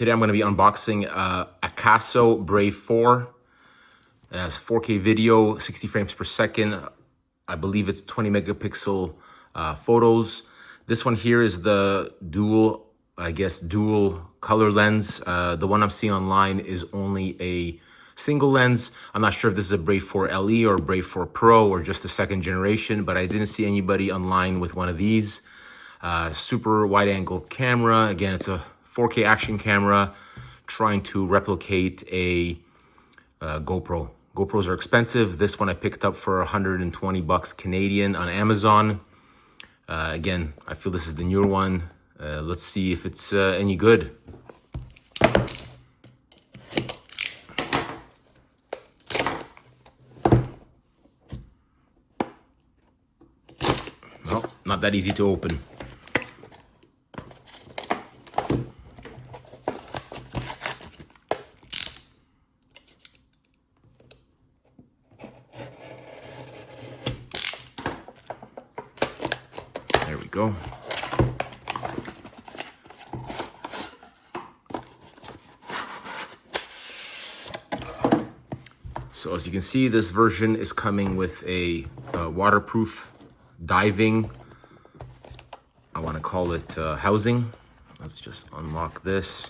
Today I'm going to be unboxing Akaso Brave 4. It has 4K video, 60 frames per second. I believe it's 20 megapixel photos. This one here is the dual color lens. The one I'm seeing online is only a single lens. I'm not sure if this is a Brave 4 LE or Brave 4 Pro or just the second generation, but I didn't see anybody online with one of these. Super wide angle camera. Again, it's a 4K action camera trying to replicate a GoPro. GoPros are expensive. This one I picked up for 120 bucks Canadian on Amazon. Again, I feel this is the newer one. Let's see if it's any good. No, not that easy to open. There we go. So as you can see, this version is coming with a waterproof diving, I want to call it housing. Let's just unlock this.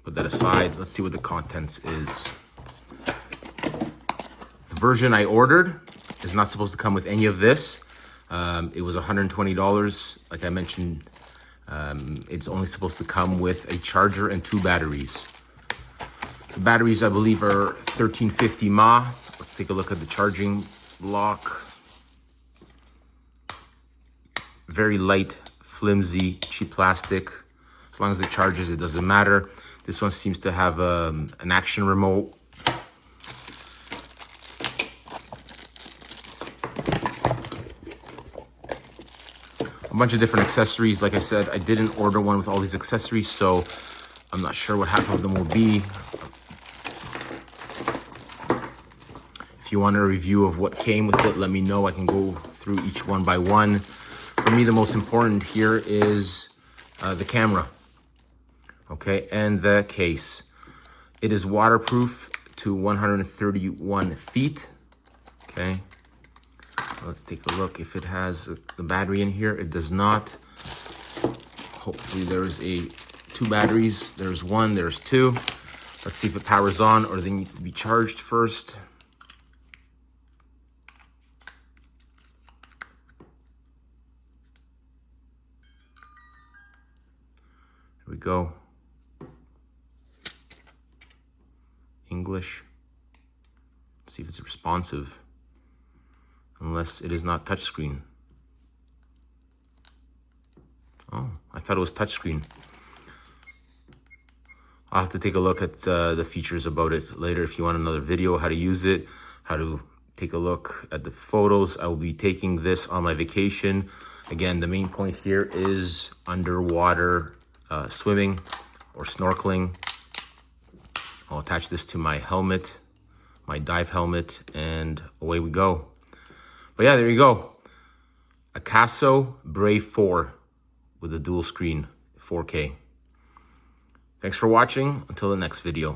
Put that aside. Let's see what the contents is. The version I ordered is not supposed to come with any of this. It was $120. Like I mentioned, it's only supposed to come with a charger and 2 batteries. The batteries, I believe, are 1350 mAh. Let's take a look at the charging block. Very light, flimsy, cheap plastic. As long as it charges, it doesn't matter. This one seems to have an action remote. A bunch of different accessories. Like I said, I didn't order one with all these accessories, so I'm not sure what half of them will be. If you want a review of what came with it, let me know. I can go through each one by one. For me, the most important here is the camera, okay, and the case. It is waterproof to 131 feet, okay. Let's take a look if it has the battery in here. It does not. Hopefully there's 2 batteries. There's 1, there's 2. Let's see if it powers on or it needs to be charged first. Here we go. English. Let's see if it's responsive. Unless it is not touchscreen. Oh, I thought it was touchscreen. I'll have to take a look at the features about it later. If you want another video, how to use it, how to take a look at the photos. I will be taking this on my vacation. Again, the main point here is underwater swimming or snorkeling. I'll attach this to my helmet, my dive helmet, and away we go. But yeah, there you go. Akaso Brave 4 with a dual screen, 4K. Thanks for watching. Until the next video.